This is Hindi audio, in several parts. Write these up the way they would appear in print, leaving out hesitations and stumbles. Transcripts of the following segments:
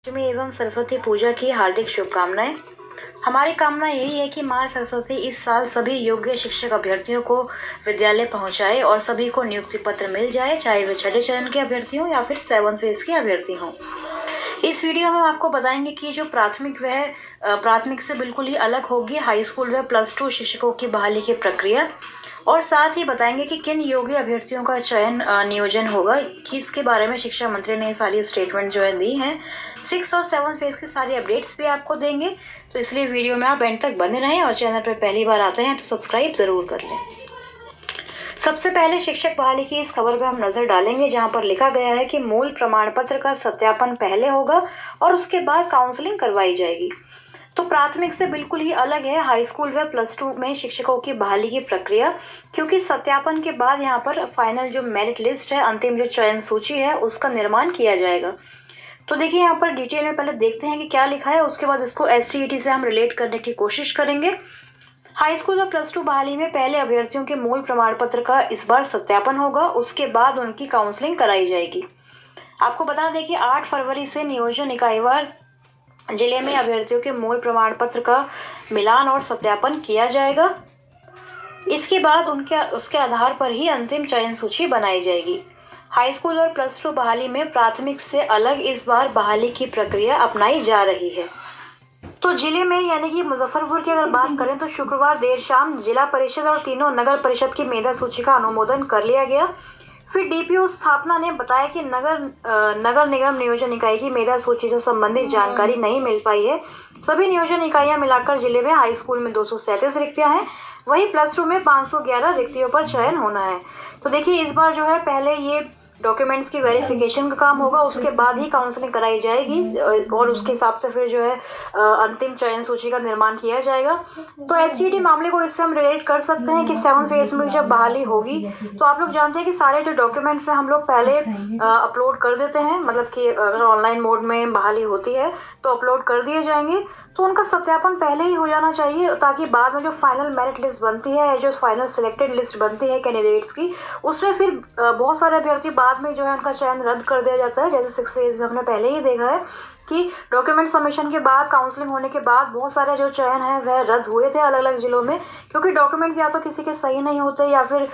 लक्ष्मी एवं सरस्वती पूजा की हार्दिक शुभकामनाएं। हमारी कामना यही है कि माँ सरस्वती इस साल सभी योग्य शिक्षक अभ्यर्थियों को विद्यालय पहुंचाए और सभी को नियुक्ति पत्र मिल जाए, चाहे वे छठे चरण के अभ्यर्थी हों या फिर 7th फेज के अभ्यर्थी हों। इस वीडियो में हम आपको बताएंगे कि जो प्राथमिक से बिल्कुल ही अलग होगी हाई स्कूल व +2 शिक्षकों की बहाली की प्रक्रिया, और साथ ही बताएंगे कि किन योग्य अभ्यर्थियों का चयन नियोजन होगा, किसके बारे में शिक्षा मंत्री ने सारी स्टेटमेंट जो है दी हैं। 6 और 7 फेज की सारी अपडेट्स भी आपको देंगे, तो इसलिए वीडियो में आप एंड तक बने रहें और चैनल पर पहली बार आते हैं तो सब्सक्राइब जरूर कर लें। सबसे पहले शिक्षक बहाली की इस खबर पर हम नजर डालेंगे, जहां पर लिखा गया है कि मूल प्रमाण पत्र का सत्यापन पहले होगा और उसके बाद काउंसलिंग करवाई जाएगी। तो प्राथमिक से बिल्कुल ही अलग है हाई स्कूल व +2 में शिक्षकों की बहाली की प्रक्रिया, क्योंकि सत्यापन के बाद यहाँ पर फाइनल जो मेरिट लिस्ट है, अंतिम जो चयन सूची है, उसका निर्माण किया जाएगा। तो देखिए यहाँ पर डिटेल में पहले देखते हैं कि क्या लिखा है, उसके बाद इसको STET से हम रिलेट करने की कोशिश करेंगे। हाई स्कूल और +2 बहाली में पहले अभ्यर्थियों के मूल प्रमाण पत्र का इस बार सत्यापन होगा, उसके बाद उनकी काउंसलिंग कराई जाएगी। आपको बता दें कि 8 फरवरी से नियोजन इकाईवार जिले में अभ्यर्थियों के मूल प्रमाण पत्र का मिलान और सत्यापन किया जाएगा। इसके बाद उसके आधार पर ही अंतिम चयन सूची बनाई जाएगी। हाई स्कूल और +2 बहाली में प्राथमिक से अलग इस बार बहाली की प्रक्रिया अपनाई जा रही है। तो जिले में यानी कि मुजफ्फरपुर की अगर बात करें तो शुक्रवार देर शाम जिला परिषद और तीनों नगर परिषद की मेधा सूची का अनुमोदन कर लिया गया। फिर DPO स्थापना ने बताया कि नगर निगम नियोजन इकाई की मेधा सूची से संबंधित जानकारी नहीं मिल पाई है। सभी नियोजन इकाइयां मिलाकर जिले में हाई स्कूल में 237 रिक्तियां हैं, वहीं +2 में 511 रिक्तियों पर चयन होना है। तो देखिए इस बार जो है पहले ये डॉक्यूमेंट्स की वेरिफिकेशन का काम होगा, उसके बाद ही काउंसलिंग कराई जाएगी और उसके हिसाब से फिर जो है अंतिम चयन सूची का निर्माण किया जाएगा। तो STET मामले को इससे हम रिलेट कर सकते हैं कि 7th फेज में जब बहाली होगी तो आप लोग जानते हैं कि सारे जो डॉक्यूमेंट्स हैं हम लोग पहले अपलोड कर देते हैं, मतलब कि अगर ऑनलाइन मोड में बहाली होती है तो अपलोड कर दिए जाएंगे। तो उनका सत्यापन पहले ही हो जाना चाहिए, ताकि बाद में जो फाइनल मेरिट लिस्ट बनती है, जो फाइनल सिलेक्टेड लिस्ट बनती है कैंडिडेट्स की, उसमें फिर बहुत सारे अभ्यर्थी बाद में जो है उनका चयन रद्द कर दिया जाता है। जैसे 6 फेज में हमने पहले ही देखा है कि डॉक्यूमेंट सबमिशन के बाद, काउंसलिंग होने के बाद बहुत सारे जो चयन है वह रद्द हुए थे अलग अलग जिलों में, क्योंकि डॉक्यूमेंट्स या तो किसी के सही नहीं होते या फिर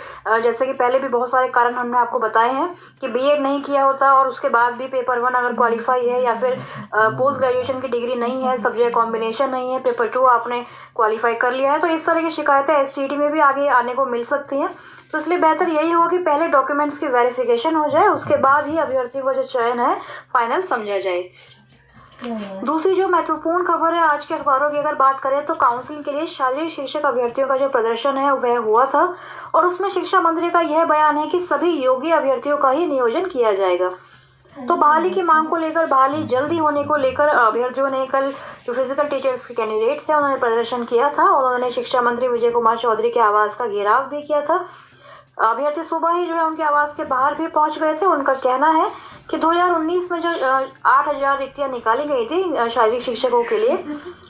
जैसे कि पहले भी बहुत सारे कारण हमने आपको बताए हैं कि BEd नहीं किया होता और उसके बाद भी पेपर 1 अगर क्वालिफाई है, या फिर पोस्ट ग्रेजुएशन की डिग्री नहीं है, सब्जेक्ट कॉम्बिनेशन नहीं है, पेपर 2 आपने क्वालिफाई कर लिया है, तो इस तरह की शिकायतें STET में भी आगे आने को मिल सकती हैं। तो इसलिए बेहतर यही होगा कि पहले डॉक्यूमेंट्स की वेरिफिकेशन हो जाए, उसके बाद ही अभ्यर्थी को जो चयन है फाइनल समझा जाए। दूसरी जो महत्वपूर्ण खबर है आज के अखबारों की अगर बात करें तो काउंसलिंग के लिए शारीरिक शिक्षक अभ्यर्थियों का जो प्रदर्शन है वह हुआ था, और उसमें शिक्षा मंत्री का यह बयान है कि सभी योग्य अभ्यर्थियों का ही नियोजन किया जाएगा। तो बहाली की मांग को लेकर, बहाली जल्दी होने को लेकर अभ्यर्थियों ने कल जो फिजिकल टीचर्स के कैंडिडेट्स हैं उन्होंने प्रदर्शन किया था, और उन्होंने शिक्षा मंत्री विजय कुमार चौधरी के आवास का घेराव भी किया था। अभ्यर्थी सुबह ही जो है उनके आवास के बाहर भी पहुंच गए थे। उनका कहना है कि 2019 में जो 8000 रिक्तियां निकाली गई थी शारीरिक शिक्षकों के लिए,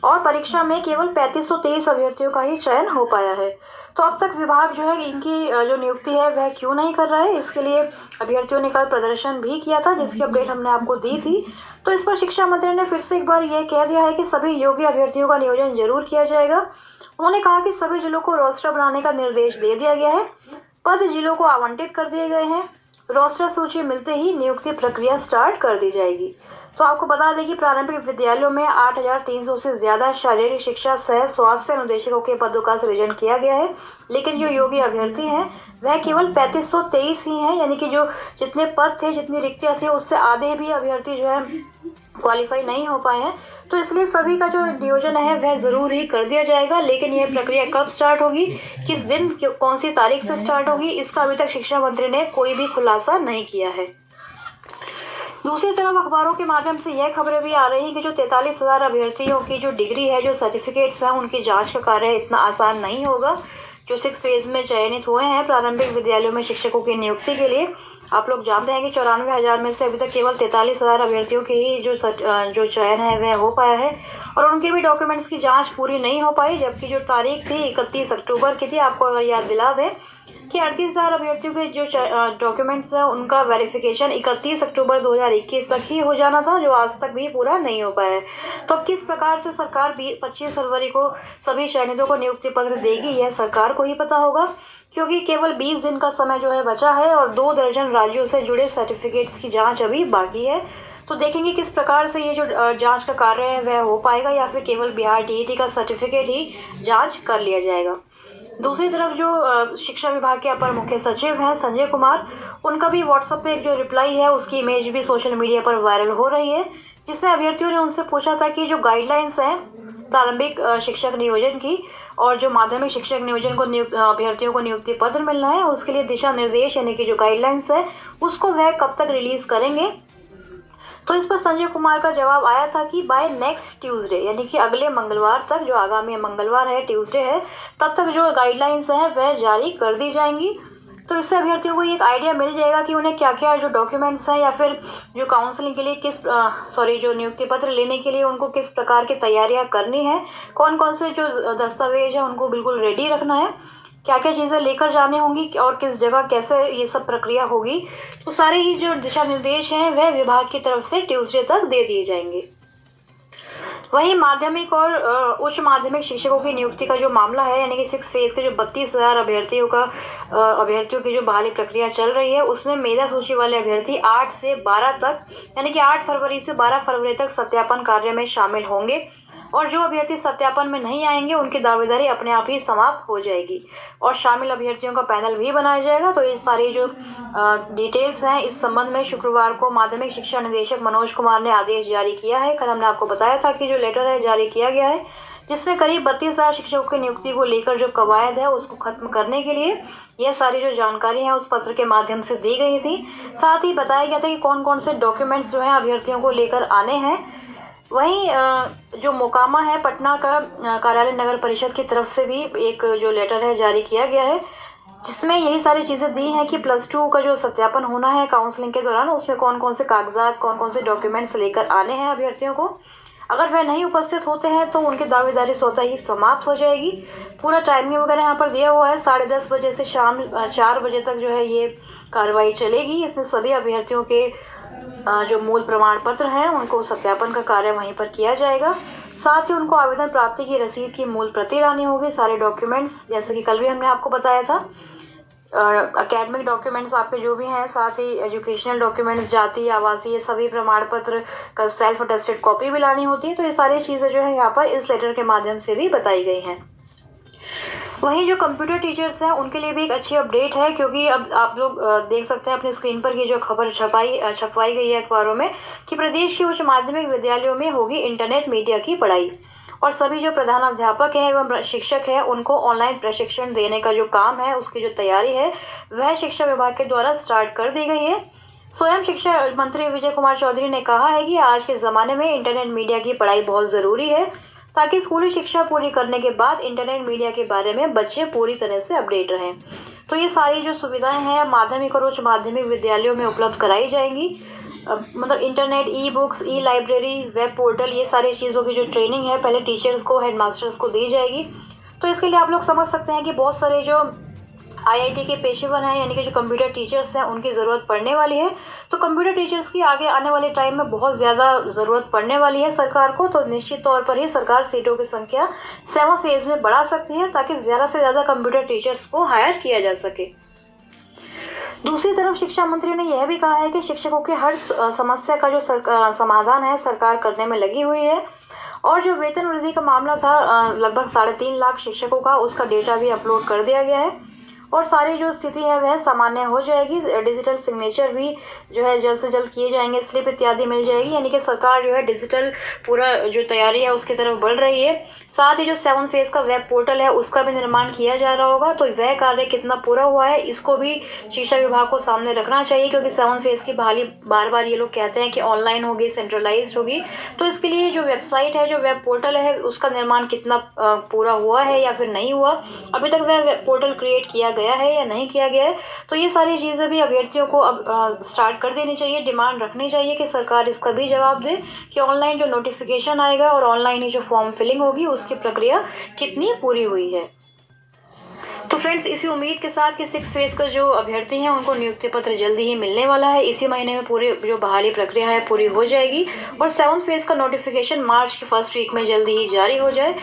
और परीक्षा में केवल 3523 अभ्यर्थियों का ही चयन हो पाया है। तो अब तक विभाग जो है इनकी जो नियुक्ति है वह क्यों नहीं कर रहा है, इसके लिए अभ्यर्थियों ने कल प्रदर्शन भी किया था, जिसकी अपडेट हमने आपको दी थी। तो इस पर शिक्षा मंत्री ने फिर से एक बार यह कह दिया है कि सभी योग्य अभ्यर्थियों का नियोजन जरूर किया जाएगा। उन्होंने कहा कि सभी जिलों को रोस्टर बनाने का निर्देश दे दिया गया है, पद जिलों को आवंटित कर दिए गए हैं, रोस्टर सूची मिलते ही नियुक्ति प्रक्रिया स्टार्ट कर दी जाएगी। तो आपको बता दें कि प्रारंभिक विद्यालयों में 8300 से ज्यादा शारीरिक शिक्षा सह स्वास्थ्य अनुदेशकों के पदों का सृजन किया गया है, लेकिन जो योग्य अभ्यर्थी हैं वह केवल 3523 ही हैं, यानी कि जो जितने पद थे, जितनी रिक्तियां थी, उससे आधे भी अभ्यर्थी जो है क्वालिफाई नहीं हो पाए हैं। तो इसलिए सभी का जो नियोजन है वह जरूर ही कर दिया जाएगा, लेकिन यह प्रक्रिया कब स्टार्ट होगी, किस दिन, कौन सी तारीख से स्टार्ट होगी, इसका अभी तक शिक्षा मंत्री ने कोई भी खुलासा नहीं किया है। दूसरी तरफ अखबारों के माध्यम से यह खबरें भी आ रही हैं कि जो 43,000 अभ्यर्थियों की जो डिग्री है, जो सर्टिफिकेट्स हैं, उनकी जांच का कार्य इतना आसान नहीं होगा। जो 6 फेज में चयनित हुए हैं प्रारंभिक विद्यालयों में शिक्षकों की नियुक्ति के लिए, आप लोग जानते हैं कि 94,000 में से अभी तक केवल 43,000 अभ्यर्थियों के ही जो चयन है वह हो पाया है, और उनके भी डॉक्यूमेंट्स की जांच पूरी नहीं हो पाई, जबकि जो तारीख थी 31 अक्टूबर की थी, आपको अगर याद दिला दें कि 38,000 अभ्यर्थियों के जो डॉक्यूमेंट्स हैं उनका वेरिफिकेशन 31 अक्टूबर 2021 तक ही हो जाना था, जो आज तक भी पूरा नहीं हो पाया है। तो अब किस प्रकार से सरकार 25 फरवरी को सभी चयनितों को नियुक्ति पत्र देगी, यह सरकार को ही पता होगा, क्योंकि केवल 20 दिन का समय जो है बचा है और 2 दर्जन राज्यों से जुड़े सर्टिफिकेट्स की जाँच अभी बाकी है। तो देखेंगे किस प्रकार से ये जो जांच का कार्य है वह हो पाएगा, या फिर केवल बिहार टीईटी का सर्टिफिकेट ही जांच कर लिया जाएगा। दूसरी तरफ जो शिक्षा विभाग के अपर मुख्य सचिव हैं संजय कुमार, उनका भी व्हाट्सएप पे एक जो रिप्लाई है उसकी इमेज भी सोशल मीडिया पर वायरल हो रही है, जिसमें अभ्यर्थियों ने उनसे पूछा था कि जो गाइडलाइंस हैं प्रारंभिक शिक्षक नियोजन की और जो माध्यमिक शिक्षक नियोजन को अभ्यर्थियों को नियुक्ति पत्र मिलना है, उसके लिए दिशा निर्देश यानी कि जो गाइडलाइंस है उसको वह कब तक रिलीज करेंगे। तो इस पर संजय कुमार का जवाब आया था कि बाय नेक्स्ट ट्यूसडे, यानी कि अगले मंगलवार तक, जो आगामी मंगलवार है, ट्यूसडे है, तब तक जो गाइडलाइंस हैं वह जारी कर दी जाएंगी। तो इससे अभ्यर्थियों को एक आइडिया मिल जाएगा कि उन्हें क्या क्या जो डॉक्यूमेंट्स हैं या फिर जो काउंसलिंग के लिए जो नियुक्ति पत्र लेने के लिए उनको किस प्रकार की तैयारियां करनी है, कौन कौन से जो दस्तावेज है उनको बिल्कुल रेडी रखना है, क्या क्या चीज़ें लेकर जानी होंगी और किस जगह कैसे ये सब प्रक्रिया होगी। तो सारे ही जो दिशा निर्देश हैं वह विभाग की तरफ से ट्यूसडे तक दे दिए जाएंगे। वहीं माध्यमिक और उच्च माध्यमिक शिक्षकों की नियुक्ति का जो मामला है, यानी कि 6 फेज के जो 32,000 अभ्यर्थियों की जो बहाली प्रक्रिया चल रही है, उसमें मेधा सूची वाले अभ्यर्थी 8 से 12 तक, यानी कि 8 फरवरी से 12 फरवरी तक सत्यापन कार्य में शामिल होंगे और जो अभ्यर्थी सत्यापन में नहीं आएंगे उनकी दावेदारी अपने आप ही समाप्त हो जाएगी और शामिल अभ्यर्थियों का पैनल भी बनाया जाएगा। तो ये सारी जो डिटेल्स हैं इस संबंध में शुक्रवार को माध्यमिक शिक्षा निदेशक मनोज कुमार ने आदेश जारी किया है। कल हमने आपको बताया था कि जो लेटर है जारी किया गया है, जिसमें करीब 32,000 शिक्षकों की नियुक्ति को लेकर जो कवायद है उसको खत्म करने के लिए यह सारी जो जानकारी है उस पत्र के माध्यम से दी गई थी। साथ ही बताया गया था कि कौन कौन से डॉक्यूमेंट्स जो है अभ्यर्थियों को लेकर आने हैं। वहीं जो मोकामा है पटना का कार्यालय नगर परिषद की तरफ से भी एक जो लेटर है जारी किया गया है, जिसमें यही सारी चीज़ें दी हैं कि +2 का जो सत्यापन होना है काउंसलिंग के दौरान, उसमें कौन कौन से कागजात, कौन कौन से डॉक्यूमेंट्स लेकर आने हैं अभ्यर्थियों को। अगर वह नहीं उपस्थित होते हैं तो उनकी दावेदारी स्वतः ही समाप्त हो जाएगी। पूरा टाइमिंग वगैरह यहाँ पर दिया हुआ है, 10:30 बजे से शाम 4 बजे तक जो है ये कार्रवाई चलेगी। इसमें सभी अभ्यर्थियों के जो मूल प्रमाण पत्र हैं उनको सत्यापन का कार्य वहीं पर किया जाएगा। साथ ही उनको आवेदन प्राप्ति की रसीद की मूल प्रति लानी होगी, सारे डॉक्यूमेंट्स, जैसे कि कल भी हमने आपको बताया था। एकेडमिक डॉक्यूमेंट्स आपके जो भी हैं, साथ ही एजुकेशनल डॉक्यूमेंट्स, जाति, आवासीय सभी प्रमाण पत्र का सेल्फ अटेस्टेड कॉपी भी लानी होती है। तो ये सारी चीज़ें जो है यहाँ पर इस लेटर के माध्यम से भी बताई गई हैं। वहीं जो कंप्यूटर टीचर्स हैं उनके लिए भी एक अच्छी अपडेट है, क्योंकि अब आप लोग देख सकते हैं अपने स्क्रीन पर ये जो खबर छपवाई गई है अखबारों में कि प्रदेश के उच्च माध्यमिक विद्यालयों में होगी इंटरनेट मीडिया की पढ़ाई और सभी जो प्रधानाध्यापक हैं एवं शिक्षक हैं उनको ऑनलाइन प्रशिक्षण देने का जो काम है उसकी जो तैयारी है वह शिक्षा विभाग के द्वारा स्टार्ट कर दी गई है। स्वयं शिक्षा मंत्री विजय कुमार चौधरी ने कहा है कि आज के ज़माने में इंटरनेट मीडिया की पढ़ाई बहुत ज़रूरी है, ताकि स्कूली शिक्षा पूरी करने के बाद इंटरनेट मीडिया के बारे में बच्चे पूरी तरह से अपडेट रहें। तो ये सारी जो सुविधाएं हैं माध्यमिक और उच्च माध्यमिक विद्यालयों में उपलब्ध कराई जाएंगी। मतलब इंटरनेट, ई बुक्स, ई लाइब्रेरी, वेब पोर्टल, ये सारी चीज़ों की जो ट्रेनिंग है पहले टीचर्स को, हेडमास्टर्स को दी जाएगी। तो इसके लिए आप लोग समझ सकते हैं कि बहुत सारे जो IIT के पेशेवर हैं, यानी कि जो कंप्यूटर टीचर्स हैं, उनकी ज़रूरत पड़ने वाली है। तो कंप्यूटर टीचर्स की आगे आने वाले टाइम में बहुत ज़्यादा ज़रूरत पड़ने वाली है सरकार को। तो निश्चित तौर पर ही सरकार सीटों की संख्या 7 फेज में बढ़ा सकती है, ताकि ज़्यादा से ज़्यादा कंप्यूटर टीचर्स को हायर किया जा सके। दूसरी तरफ शिक्षा मंत्री ने यह भी कहा है कि शिक्षकों की हर समस्या का जो समाधान है सरकार करने में लगी हुई है और जो वेतन वृद्धि का मामला था लगभग 3.5 लाख शिक्षकों का, उसका डेटा भी अपलोड कर दिया गया है और सारी जो स्थिति है वह सामान्य हो जाएगी। डिजिटल सिग्नेचर भी जो है जल्द से जल्द किए जाएंगे, स्लिप इत्यादि मिल जाएगी, यानी कि सरकार जो है डिजिटल पूरा जो तैयारी है उसकी तरफ बढ़ रही है। साथ ही जो 7 फेज का वेब पोर्टल है उसका भी निर्माण किया जा रहा होगा। तो वह कार्य कितना पूरा हुआ है इसको भी शिक्षा विभाग को सामने रखना चाहिए, क्योंकि 7 फेज की बहाली बार बार ये लोग कहते हैं कि ऑनलाइन होगी, सेंट्रलाइज होगी। तो इसके लिए जो वेबसाइट है, जो वेब पोर्टल है, उसका निर्माण कितना पूरा हुआ है या फिर नहीं हुआ, अभी तक वह वेब पोर्टल क्रिएट किया गया है या नहीं किया गया है। तो ये सारी चीज़ें भी अभ्यर्थियों को अब स्टार्ट कर देनी चाहिए, डिमांड रखनी चाहिए कि सरकार इसका भी जवाब दे कि ऑनलाइन जो नोटिफिकेशन आएगा और ऑनलाइन ही जो फॉर्म फिलिंग होगी उसकी प्रक्रिया कितनी पूरी हुई है। तो फ्रेंड्स, इसी उम्मीद के साथ कि 6 फेज का जो अभ्यर्थी हैं उनको नियुक्ति पत्र जल्दी ही मिलने वाला है। इसी महीने में पूरी जो बहाली प्रक्रिया है पूरी हो जाएगी और 7th फेज का नोटिफिकेशन मार्च के फर्स्ट वीक में जल्दी ही जारी हो जाए।